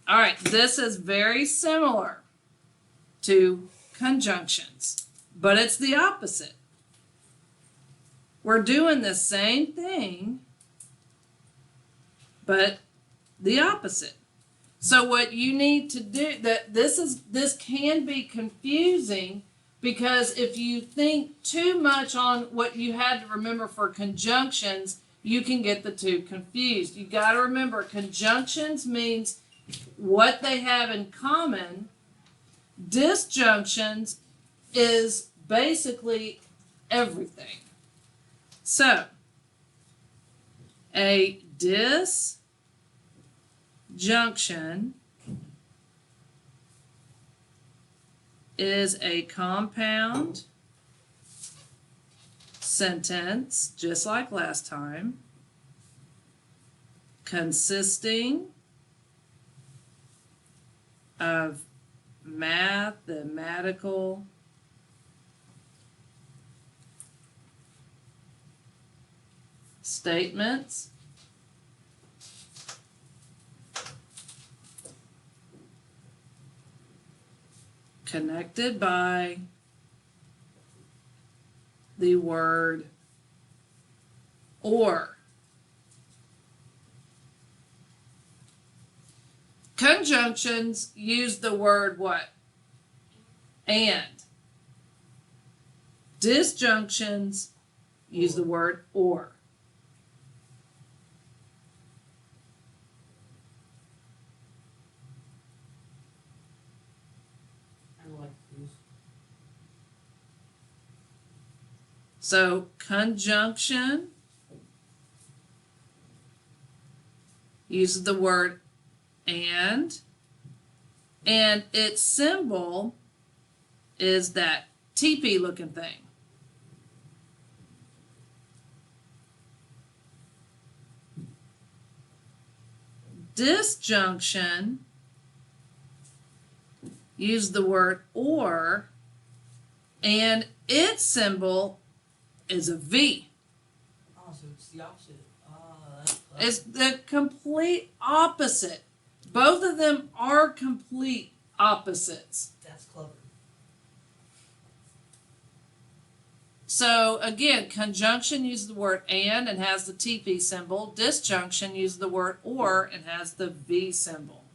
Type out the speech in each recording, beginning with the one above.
All right, this is very similar to conjunctions, but it's the opposite. We're doing the same thing, but the opposite. So what you need to do, this can be confusing, because if you think too much on what you had to remember for conjunctions, you can get the two confused. You got to remember, conjunctions means what they have in common. Disjunctions is basically everything. So, a disjunction is a compound sentence, just like last time, consisting of mathematical statements connected by the word or. Conjunctions use the word what? And. Disjunctions use the word or. I like these. So conjunction uses the word and its symbol is that teepee looking thing. Disjunction uses the word or, and its symbol is a V. Oh, so it's the opposite. It's the complete opposite. Both of them are complete opposites. That's clever. So again, conjunction uses the word and has the TP symbol. Disjunction uses the word or and has the V symbol.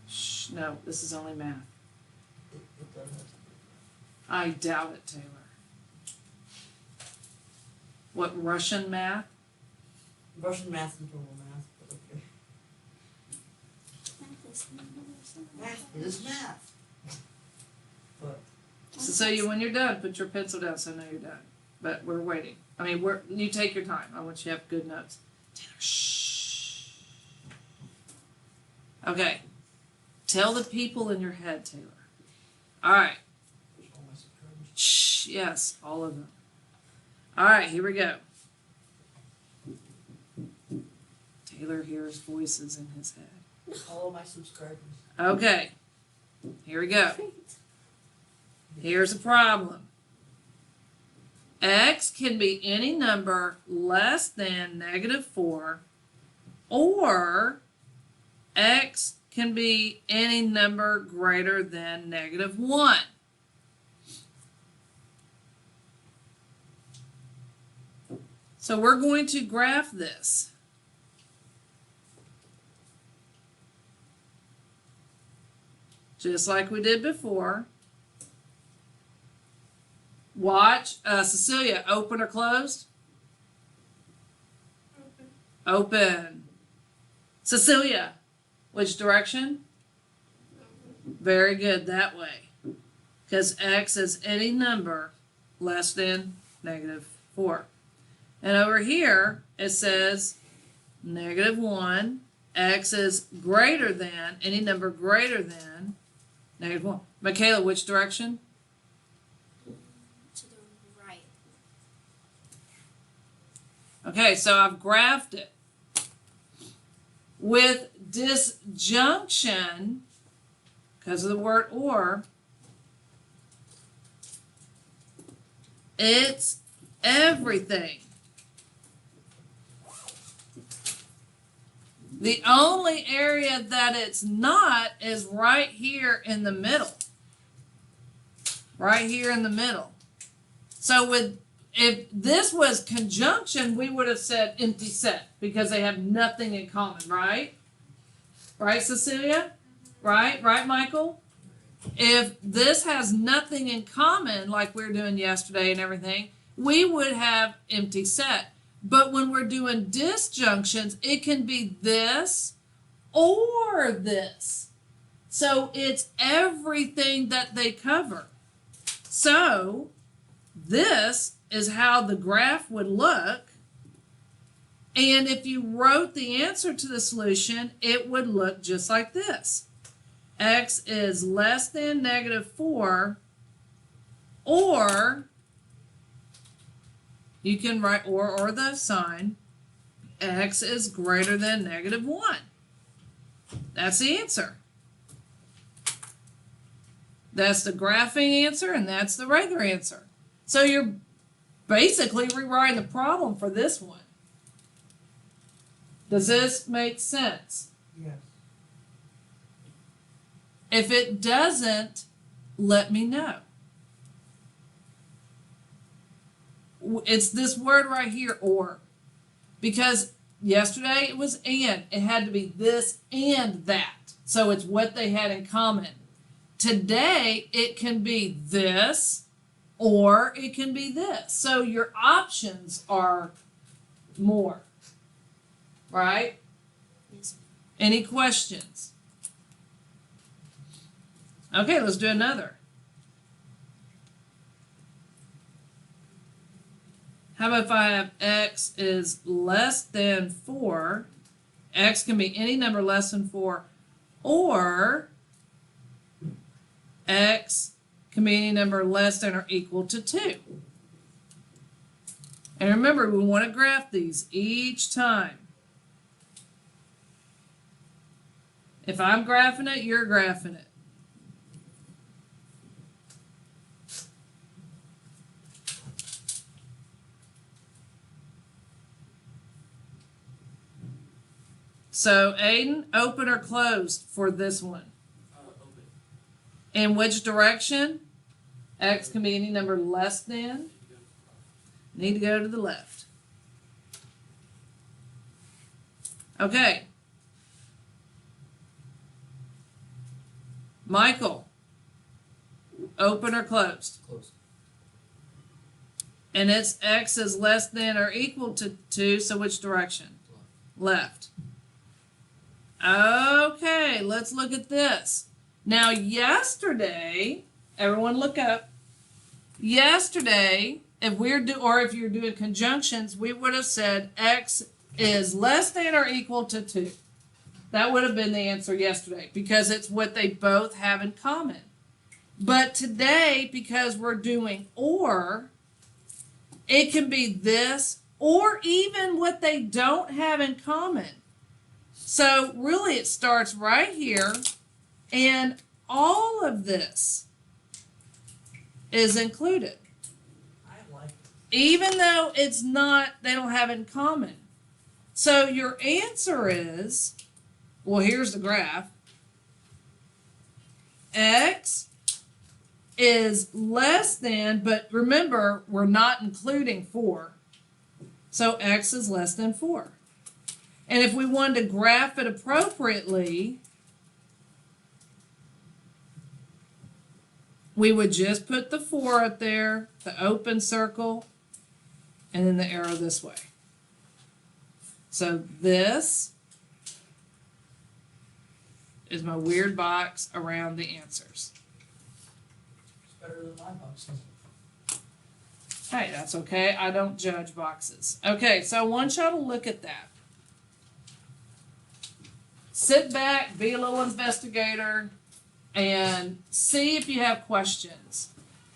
Shh, no, this is only math. It does have to I doubt it, Taylor. What, Russian math? be. Russian math is normal math, but okay. Math is math. But So when you're done, put your pencil down so I know you're done. But we're waiting. I mean, you take your time. I want you to have good notes. Taylor, shh. Okay. Tell the people in your head, Taylor. All right. all my subscribers. Shh. Yes, all of them. All right, here we go. Taylor hears voices in his head. All of my subscribers. Okay. Here we go. Here's a problem. X can be any number less than -4, or X can be any number greater than -1. So we're going to graph this. Just like we did before. Watch. Cecilia, open or closed? Open. Cecilia, which direction? Very good, that way. Because X is any number less than -4. And over here, it says -1 x is greater than, any number greater than -1. Michaela, which direction? To the right. Okay, so I've graphed it. With disjunction, because of the word or, it's everything. The only area that it's not is right here in the middle. Right here in the middle. So if this was conjunction, we would have said empty set because they have nothing in common, right? Right, Cecilia? Right, Michael? If this has nothing in common, like we were doing yesterday and everything, we would have empty set. But when we're doing disjunctions, it can be this or this. So it's everything that they cover. So this is how the graph would look. And if you wrote the answer to the solution, it would look just like this. X is less than -4, or you can write or the sign, x is greater than -1. That's the answer. That's the graphing answer, and that's the regular answer. So you're basically rewriting the problem for this one. Does this make sense? Yes. If it doesn't, let me know. It's this word right here, or. Because yesterday it was and. It had to be this and that. So it's what they had in common. Today it can be this or it can be this. So your options are more. Right? Yes. Any questions? Okay, let's do another. How about if I have x is less than 4? X can be any number less than 4, or x can be any number less than or equal to 2. And remember, we want to graph these each time. If I'm graphing it, you're graphing it. So, Aiden, open or closed for this one? Open. In which direction? X can be any number less than. Need to go to the left. Okay. Michael, open or closed? Close. And it's x is less than or equal to 2, so which direction? Left. Okay, let's look at this. Now, yesterday, everyone look up. Yesterday, if if you're doing conjunctions, we would have said x is less than or equal to 2. That would have been the answer yesterday because it's what they both have in common. But today, because we're doing or, it can be this or even what they don't have in common. So really it starts right here, and all of this is included. I like it. Even though it's not, they don't have it in common. So your answer is, well, here's the graph. X is less than, but remember, we're not including 4. So x is less than 4. And if we wanted to graph it appropriately, we would just put the 4 up there, the open circle, and then the arrow this way. So this is my weird box around the answers. It's better than my boxes. Hey, that's okay. I don't judge boxes. Okay, so I want y'all to look at that. sit back, be a little investigator, and see if you have questions.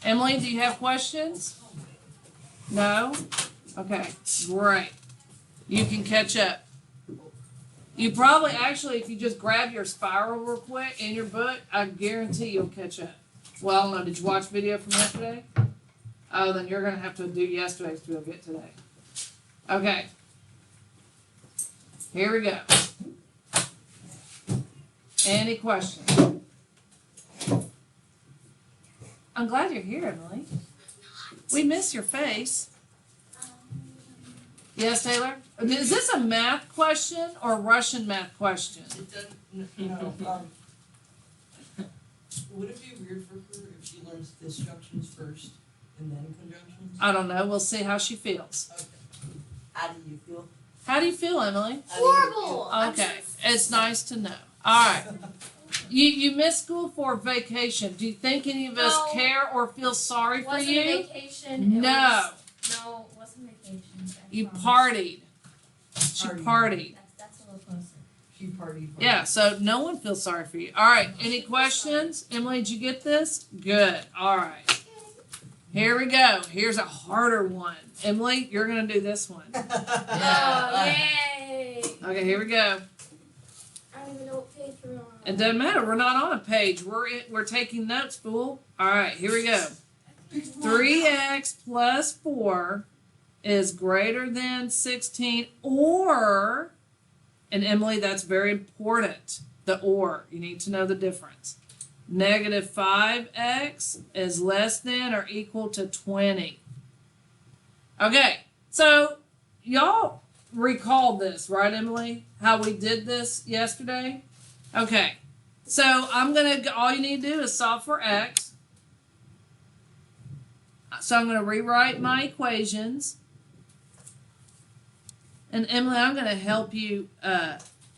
Emily, do you have questions? No? Okay, great. You can catch up. You probably actually, if you just grab your spiral real quick in your book, I guarantee you'll catch up. Well, I don't know, did you watch video from yesterday? Oh, then you're gonna have to do yesterday's to get today. Okay. Here we go. Any questions? I'm glad you're here, Emily. We miss your face. Yes, Taylor? Is this a math question or Russian math question? It doesn't, would it be weird for her if she learns disjunctions first and then conjunctions? I don't know. We'll see how she feels. Okay. How do you feel? How do you feel, Emily? Horrible. Okay. It's nice to know. All right. You missed school for vacation. Do you think any of us No. care or feel sorry for Wasn't you? a vacation. No. No, it wasn't vacation. I You promise. partied. She Partied. partied. That's a little closer. She partied. Yeah, so no one feels sorry for you. All right, any questions? Emily, did you get this? Good. All right. Here we go. Here's a harder one. Emily, you're going to do this one. Oh, yay! Okay, here we go. I don't even know what page we're on. It doesn't matter. We're not on a page. We're taking notes, fool. All right, here we go. 3x plus 4 is greater than 16 or, and Emily, that's very important, the or. You need to know the difference. Negative 5x is less than or equal to 20. Okay, so y'all recall this, right, Emily? How we did this yesterday? Okay, so all you need to do is solve for x. So I'm going to rewrite my equations. And Emily, I'm going to help you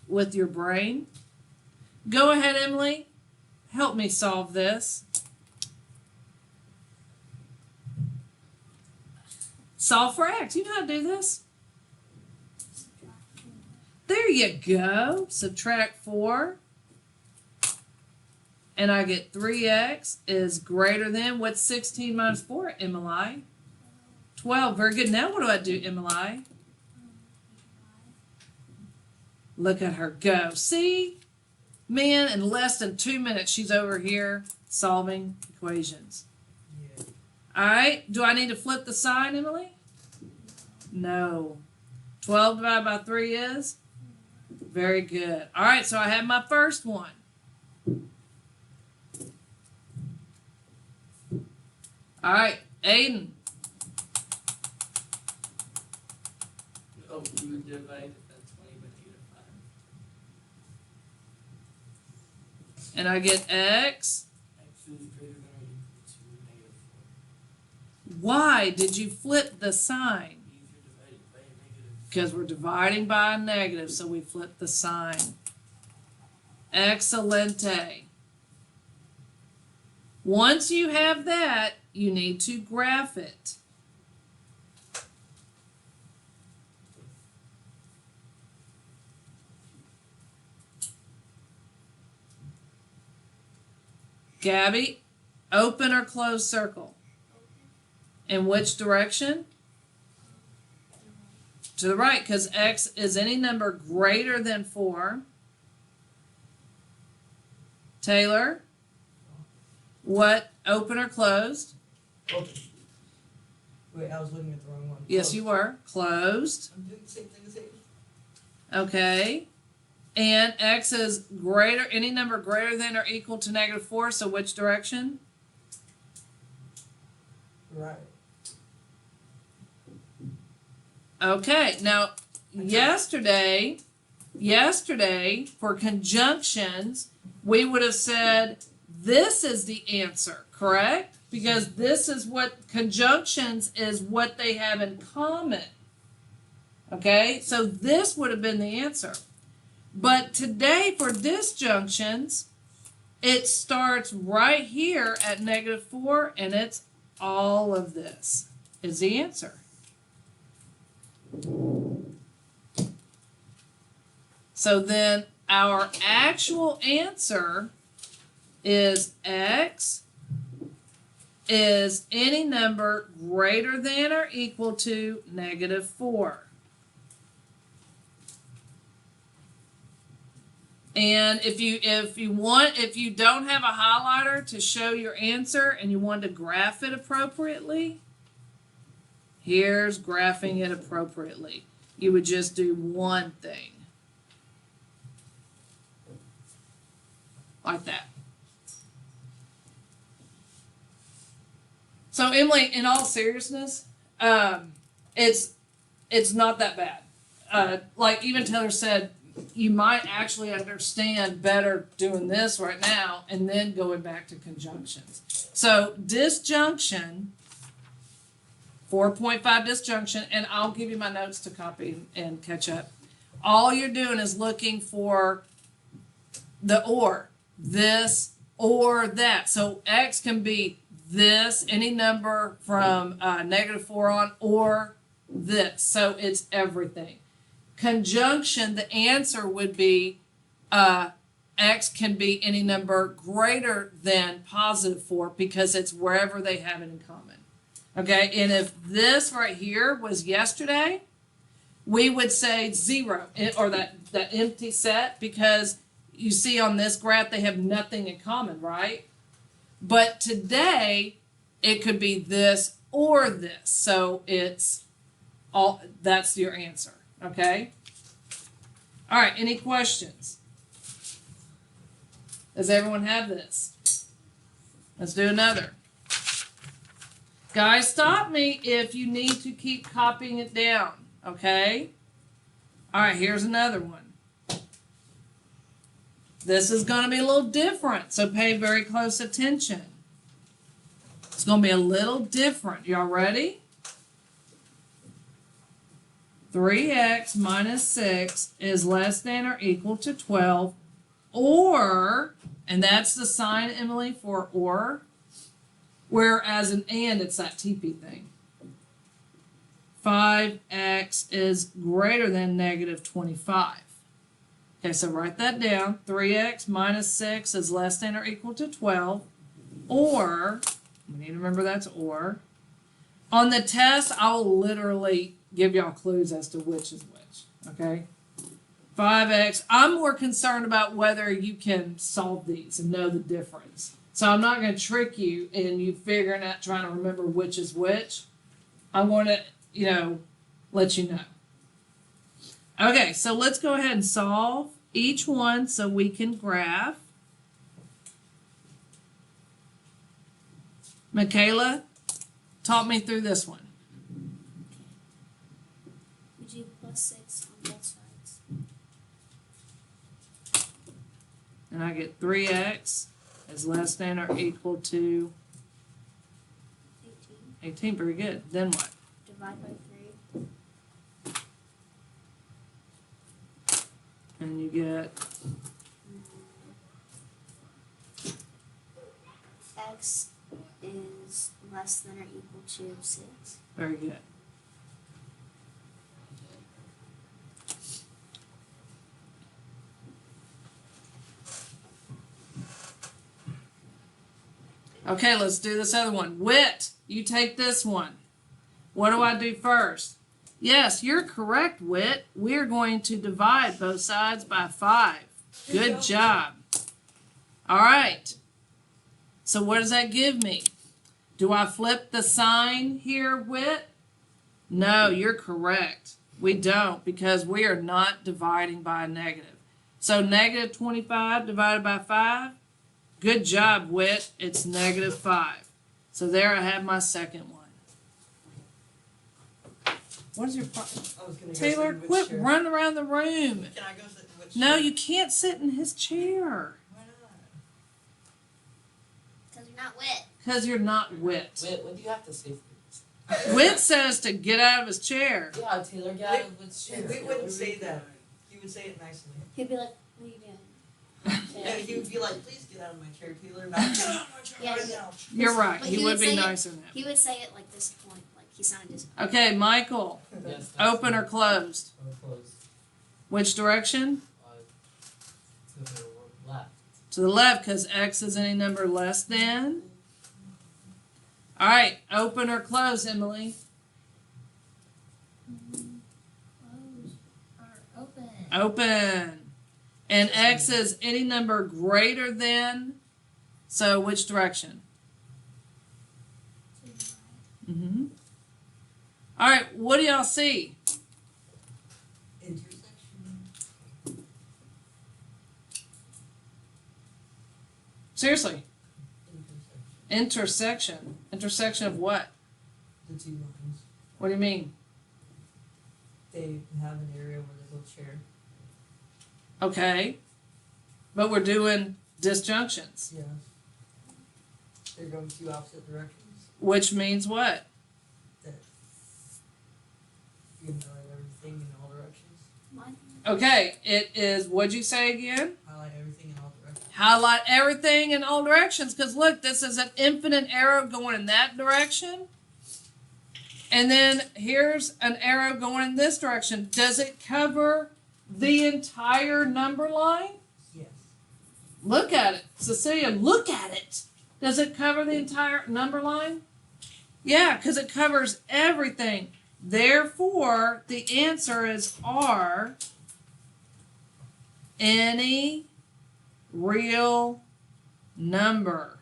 with your brain. Go ahead, Emily. Help me solve this. Solve for x. You know how to do this. There you go. Subtract 4. And I get 3x is greater than, what's 16 minus 4, Emily? 12. Very good. Now what do I do, Emily? Look at her go. See? Man, in less than 2 minutes, she's over here solving equations. Yeah. All right. Do I need to flip the sign, Emily? No. 12 divided by 3 is? Very good. All right, so I have my first one. All right, Aiden. Oh, you would divide that 20 by -5. And I get x. X is greater than or equal to -4. Why did you flip the sign? Means you're dividing by a negative. Because we're dividing by a negative, so we flip the sign. Excelente. Once you have that, you need to graph it. Gabby, open or close circle? In which direction? To the right, because x is any number greater than 4. Taylor, what, open or closed? Okay. Wait, I was looking at the wrong one. Yes, you were. Closed. I'm doing the same thing as Aiden. Okay. And x is greater, any number greater than or equal to -4, so which direction? Right. Okay, now yesterday for conjunctions, we would have said this is the answer, correct? Because this is what conjunctions is what they have in common. Okay, so this would have been the answer. But today for disjunctions, it starts right here at -4, and it's all of this is the answer. So then our actual answer is x is any number greater than or equal to -4. And if you don't have a highlighter to show your answer and you want to graph it appropriately, here's graphing it appropriately. You would just do one thing. Like that. So Emily, in all seriousness, it's not that bad. Like even Taylor said, you might actually understand better doing this right now and then going back to conjunctions. So disjunction, 4.5 disjunction, and I'll give you my notes to copy and catch up. All you're doing is looking for the or, this or that. So x can be this, any number from -4 on, or this. So it's everything. Conjunction, the answer would be x can be any number greater than +4 because it's wherever they have it in common. Okay, and if this right here was yesterday, we would say 0, or that empty set, because you see on this graph they have nothing in common, right? But today, it could be this or this. So it's all, that's your answer, okay? All right, any questions? Does everyone have this? Let's do another. Guys, stop me if you need to keep copying it down, okay? All right, here's another one. This is going to be a little different, so pay very close attention. It's going to be a little different. Y'all ready? 3x minus 6 is less than or equal to 12, or, and that's the sign, Emily, for or, whereas an and, it's that TP thing. 5x is greater than -25. Okay, so write that down. 3x minus 6 is less than or equal to 12. Or, we need to remember that's or. On the test, I will literally give y'all clues as to which is which. Okay? 5x. I'm more concerned about whether you can solve these and know the difference. So I'm not going to trick you in you figuring out, trying to remember which is which. I want to, let you know. Okay, so let's go ahead and solve each one so we can graph. Michaela, talk me through this one. We do +6 on both sides. And I get 3x is less than or equal to 18. 18. Very good. Then what? Divide by 3. And you get X is less than or equal to 6. very good. Okay, let's do this other one. Wit, you take this one. What do I do first? Yes, you're correct, Wit. We're going to divide both sides by 5. Good job. All right. So what does that give me? Do I flip the sign here, Wit? No, you're correct. We don't, because we are not dividing by a negative. So -25 divided by 5. Good job, Wit. It's -5. So there I have my second one. What is your problem? I was gonna go Taylor, sit in which quit chair. running around the room. Can I go sit in which No, chair? you can't sit in his chair. Why not? Because you're not wit. Because you're not Wit. Wait, what do you have to say for this? Wit says to get out of his chair. Yeah, Taylor, get out of what's chair. We wouldn't say that. He would say it nicely. He'd be like, what are you doing? Yeah, he would be like, please get out of my chair, Taylor. Not get out of my chair Yeah, right yeah. now. You're right. But He he would would be say it- nicer than that. He would say it like disappointed. Like he sounded disappointed. Okay, Michael, Yes, that's open or closed? I'm close. Which direction? To the left, because X is any number less than. All right, open or close, Emily? Close or open. Open. And X is any number greater than, so which direction? To the right. Mm-hmm. All right, what do y'all see? Intersection. Seriously, Intersection. intersection of what? The two lines. What do you mean? They have an area where they will share. Okay, but we're doing disjunctions, Yeah. They're going two opposite directions. which means what? That you can highlight everything in all directions. What? Okay, it is, what'd you say again? Highlight everything in all directions. Highlight everything in all directions, because look, this is an infinite arrow going in that direction. And then here's an arrow going in this direction. Does it cover the entire number line? Yes. Look at it. Cecilia, look at it. Does it cover the entire number line? Yeah, because it covers everything. Therefore, the answer is R, any real number.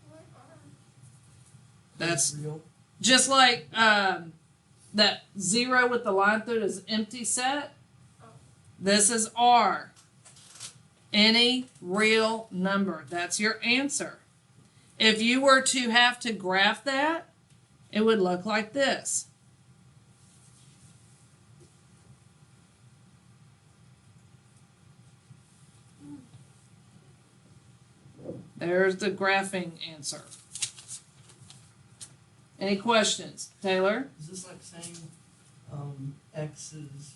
What are? That's real. just like that 0 with the line through it is empty set. This is R. Any real number. That's your answer. If you were to have to graph that, it would look like this. There's the graphing answer. Any questions? Taylor? Is this like saying X is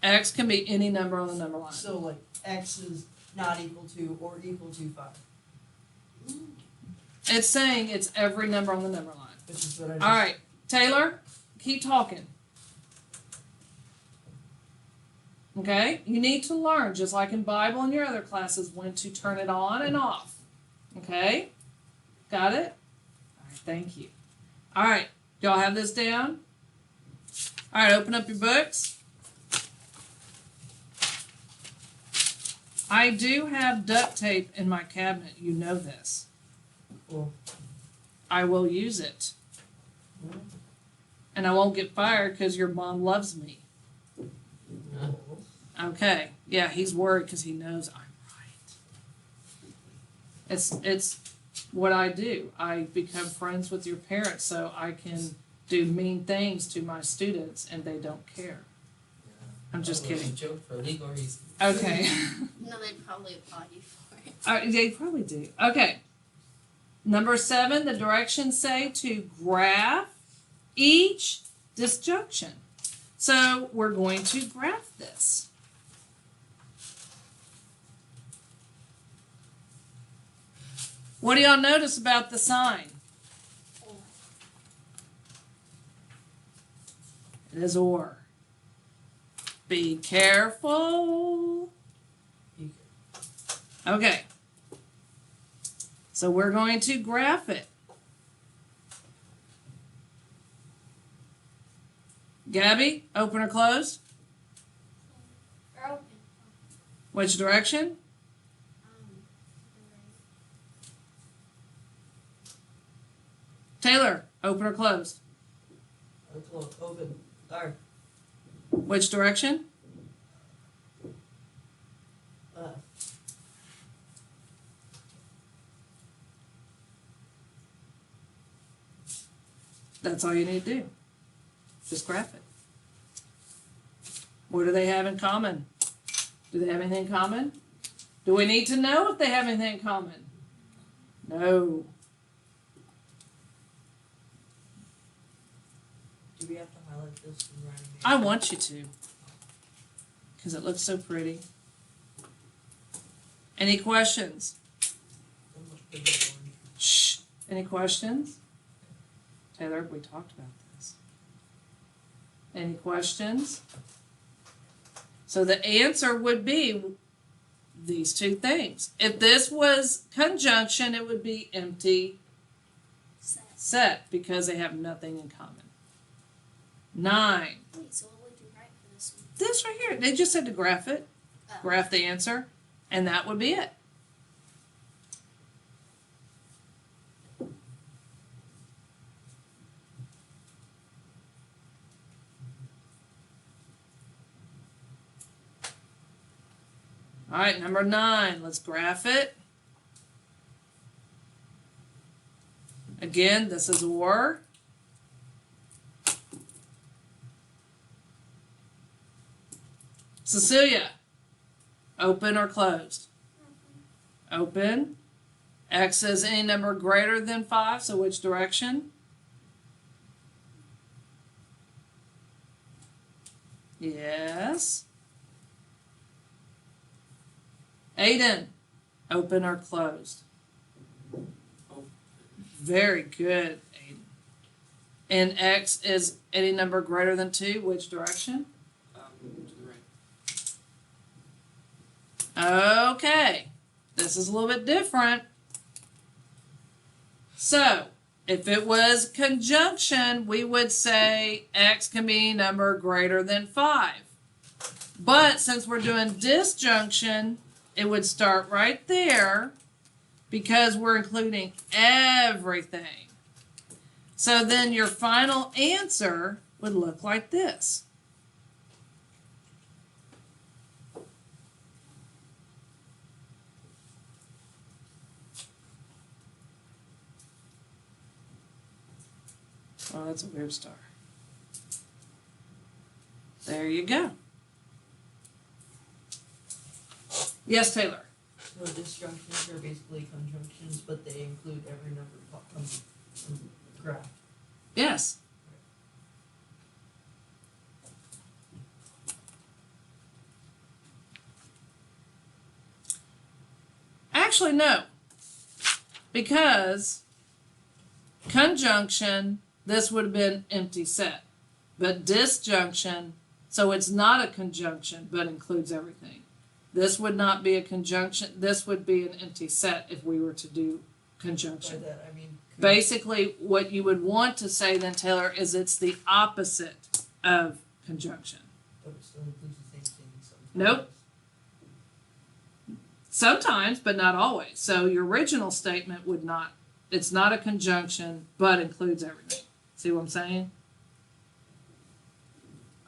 X can be any number on the number line. so like X is not equal to or equal to 5? It's saying it's every number on the number line. Which is what I All right, Taylor, keep talking. Okay? You need to learn, just like in Bible and your other classes, when to turn it on and off. Okay? Got it? All right, thank you. All right, do y'all have this down? All right, open up your books. I do have duct tape in my cabinet. You know this. Cool. I will use it. And I won't get fired because your mom loves me. Okay. Yeah, he's worried because he knows I'm right. It's what I do. I become friends with your parents so I can do mean things to my students and they don't care. I'm just kidding. It's a joke for legal reasons. Okay. No, they'd probably applaud you for it. They probably do. Okay. Number 7, the directions say to graph each disjunction. So we're going to graph this. What do y'all notice about the sign? It is or. Be careful. Okay. So we're going to graph it. Gabby, open or close? Or open. Which direction? The right. Taylor, open or close? Open. Sorry. Which direction? That's all you need to do. Just graph it. What do they have in common? Do they have anything in common? Do we need to know if they have anything in common? No. Do we have to highlight this when writing the I answer? want you to. Because it looks so pretty. Any questions? How much bigger is orange? Shh. Any questions? Taylor, we talked about this. Any questions? So the answer would be these two things. If this was conjunction, it would be empty set because they have nothing in common. 9. Wait, so what would you write for this one? This right here. They just said to graph it, Oh. graph the answer, and that would be it. All right, number 9. Let's graph it. Again, this is or. Cecilia, open or closed? Open. X is any number greater than 5, so which direction? Yes. Aiden, open or closed? Open. Very good, Aiden. And X is any number greater than 2, which direction? To the right. Okay, this is a little bit different. So, if it was conjunction, we would say X can be a number greater than 5. But since we're doing disjunction, it would start right there because we're including everything. So then your final answer would look like this. Oh, that's a weird star. There you go. Yes, Taylor. So disjunctions are basically conjunctions, but they include every number from the graph. Yes. Actually, no. Because conjunction, this would have been empty set. But disjunction, so it's not a conjunction, but includes everything. This would not be a conjunction. This would be an empty set if we were to do conjunction. By that, I mean, Basically, what you would want to say then, Taylor, is it's the opposite of conjunction. but it still includes the same thing sometimes. Nope. Sometimes, but not always. So your original statement would not, it's not a conjunction, but includes everything. See what I'm saying?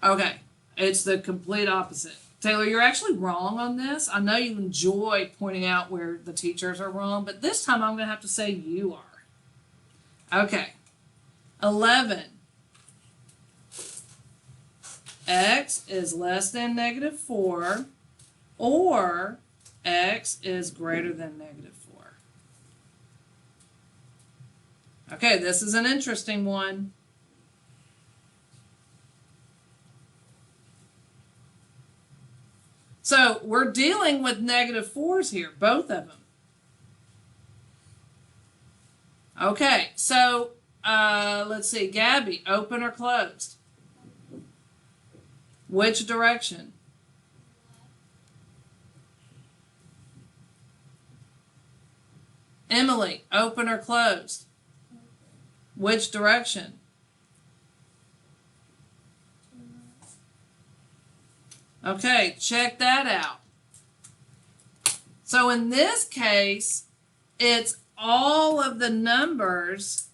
Okay, it's the complete opposite. Taylor, you're actually wrong on this. I know you enjoy pointing out where the teachers are wrong, but this time I'm going to have to say you are. Okay. 11. X is less than -4 or X is greater than -4. Okay, this is an interesting one. So we're dealing with -4s here, both of them. Okay, so let's see, Gabby, open or closed? Which direction? Emily, open or closed? Which direction? Okay, check that out. So in this case, it's all of the numbers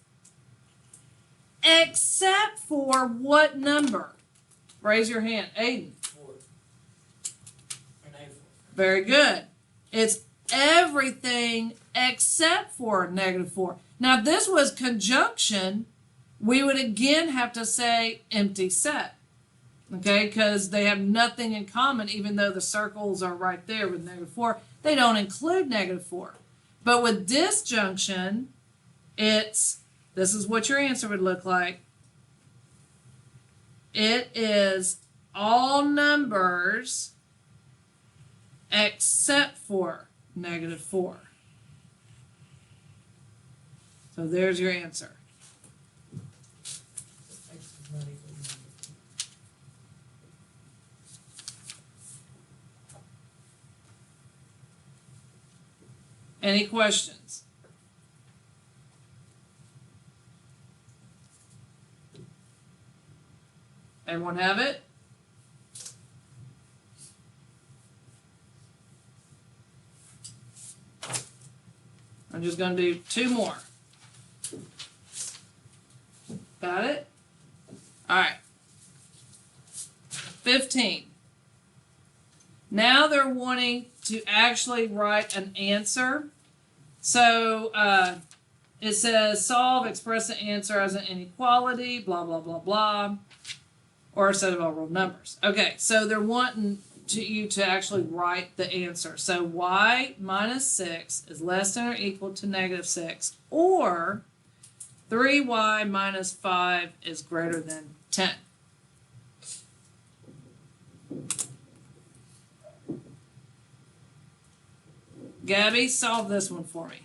except for what number? Raise your hand. Aiden. 4. Or -4. Very good. It's everything except for -4. Now, if this was conjunction, we would again have to say empty set. Okay, because they have nothing in common, even though the circles are right there with -4. They don't include -4. But with disjunction, this is what your answer would look like. It is all numbers except for -4. So there's your answer. X is not equal to -4. Any questions? Everyone have it? I'm just going to do two more. Got it? All right. 15. Now they're wanting to actually write an answer. So it says solve, express the answer as an inequality, blah, blah, blah, blah, or a set of all real numbers. Okay, so they're wanting you to actually write the answer. So y minus 6 is less than or equal to negative 6, or 3y minus 5 is greater than 10. Gabby, solve this one for me.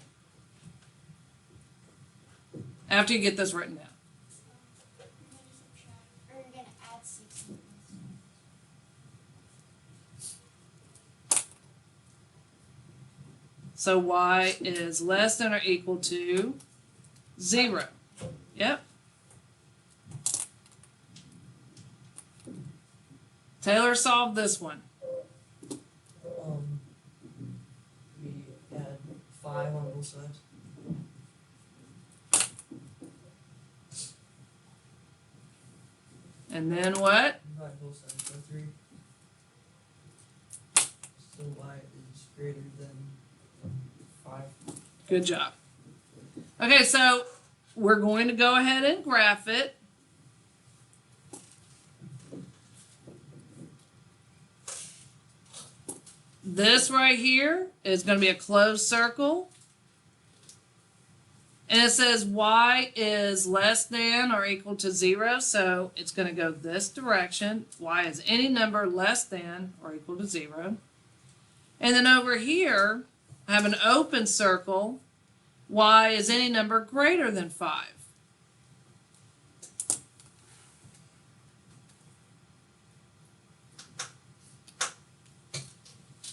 After you get this written down. You're gonna add 6 in this. So y is less than or equal to 0. Yep. Taylor, solve this one. We add 5 on both sides. And then what? Divide both sides by 3. So y is greater than 5. Good job. Okay, so we're going to go ahead and graph it. This right here is going to be a closed circle. And it says y is less than or equal to 0, so it's going to go this direction. Y is any number less than or equal to 0. And then over here, I have an open circle. Y is any number greater than 5.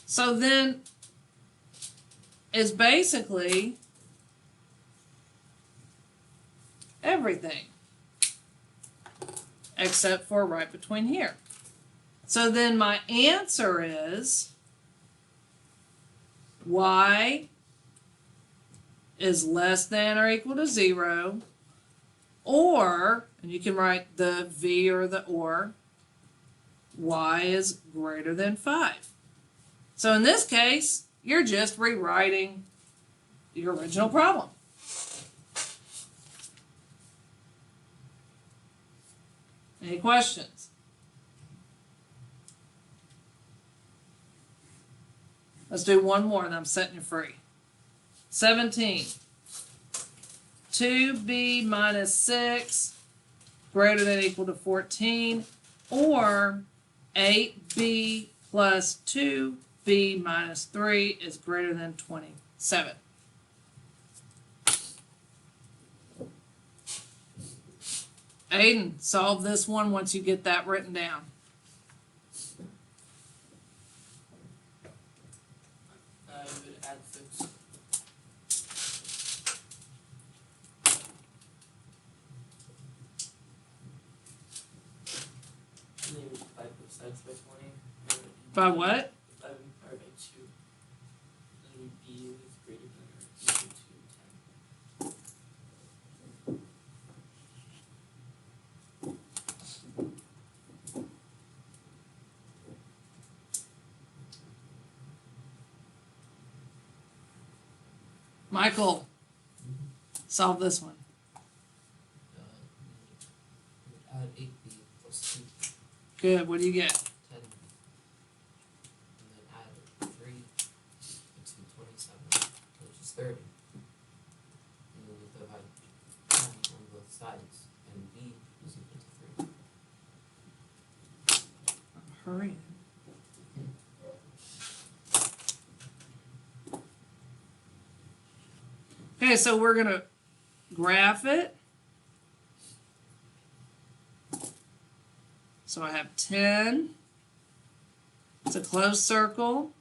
So then it's basically everything except for right between here. So then my answer is y is less than or equal to 0, or, and you can write the v or the or, y is greater than 5. So in this case, you're just rewriting your original problem. Any questions? Let's do one more and I'm setting you free. 17. 2b minus 6 greater than or equal to 14, or 8b plus 2b minus 3 is greater than 27. Aiden, solve this one once you get that written down. I would add 6. And then we divide both sides by 20. By what? Divide by 2. Then b is greater than or equal to 10. Michael, solve this one. Add 8b plus 2, Good, what do you get? 10. And then add 3 to 27, which is 30. And then we divide 10 on both sides, and b is equal to 3. Hurry. Okay, so we're going to graph it. So I have 10. It's a closed circle.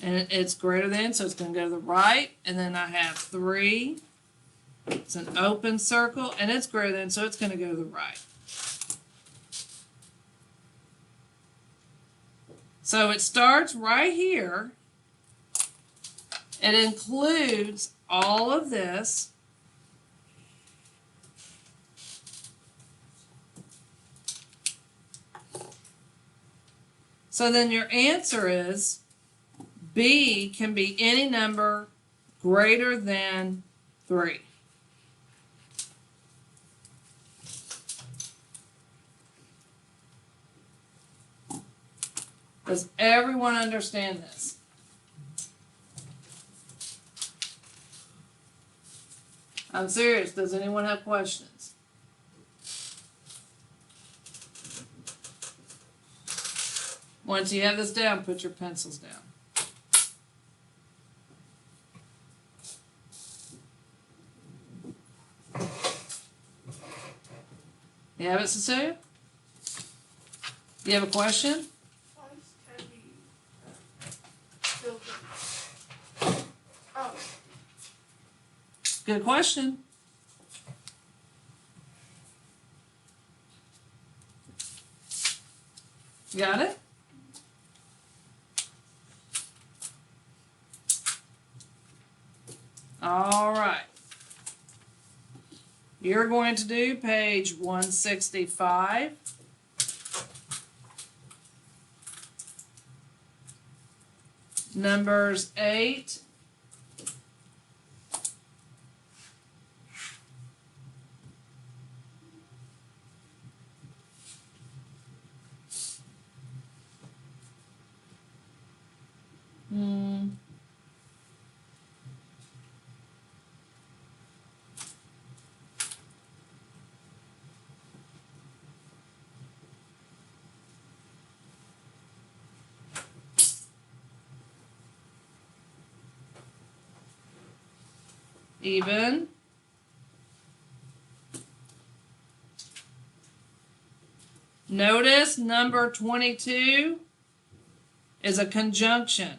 And it's greater than, so it's gonna go to the right, and then I have 3. It's an open circle, and it's greater than, so it's gonna go to the right. So it starts right here. It includes all of this. So then your answer is B can be any number greater than 3. Does everyone understand this? I'm serious. Does anyone have questions? Once you have this down, put your pencils down. You have it, Cecilia? You have a question? Oh, Good question. You got it? All right. You're going to do page 165. Numbers 8. Even. Notice number 22 is a conjunction.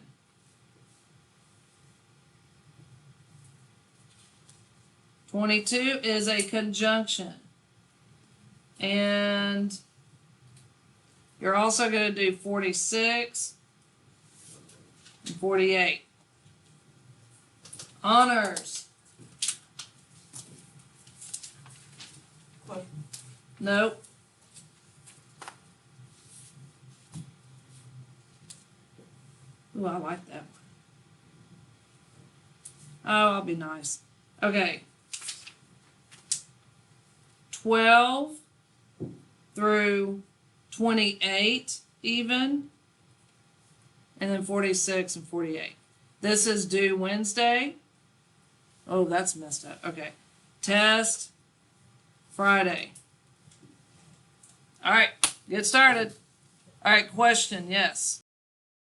Is a conjunction. And you're also going to do 46 and 48. Honors. Question. Nope. Ooh, I like that one. Oh, I'll be nice. Okay. 12 through 28 even, and then 46 and 48. This is due Wednesday. Oh, that's messed up. Okay. Test Friday. All right, get started. All right, question, yes.